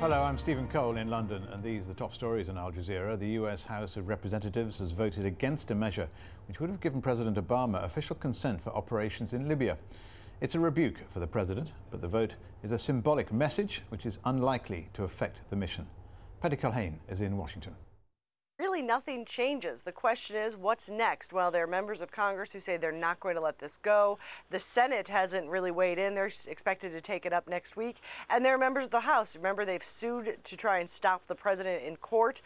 Hello, I'm Stephen Cole in London, and these are the top stories in Al Jazeera. The US House of Representatives has voted against a measure which would have given President Obama official consent for operations in Libya. It's a rebuke for the president, but the vote is a symbolic message which is unlikely to affect the mission. Patty Culhane is in Washington. Really nothing changes. The question is, what's next? Well, there are members of Congress who say they're not going to let this go. The Senate hasn't really weighed in. They're expected to take it up next week. And there are members of the House. Remember, they've sued to try and stop the president in court.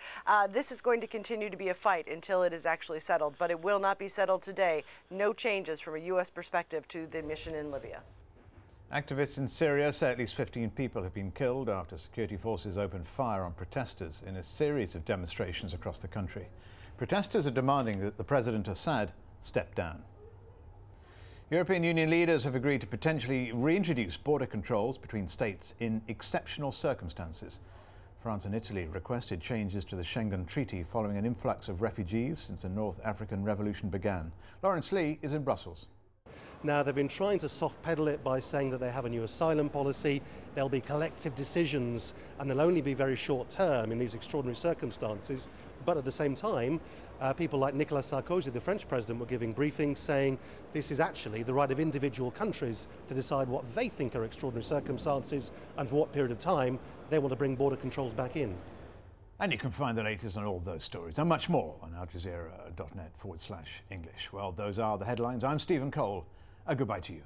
This is going to continue to be a fight until it is actually settled, but it will not be settled today. No changes from a U.S. perspective to the mission in Libya. Activists in Syria say at least 15 people have been killed after security forces opened fire on protesters in a series of demonstrations across the country. Protesters are demanding that the President Assad step down. European Union leaders have agreed to potentially reintroduce border controls between states in exceptional circumstances. France and Italy requested changes to the Schengen Treaty following an influx of refugees since the North African Revolution began. Lawrence Lee is in Brussels. Now, they've been trying to soft pedal it by saying that they have a new asylum policy, there'll be collective decisions, and they'll only be very short term in these extraordinary circumstances. But at the same time, people like Nicolas Sarkozy, the French president, were giving briefings saying this is actually the right of individual countries to decide what they think are extraordinary circumstances and for what period of time they want to bring border controls back in. And you can find the latest on all those stories and much more on aljazeera.net/English. Well, those are the headlines. I'm Stephen Cole. A goodbye to you.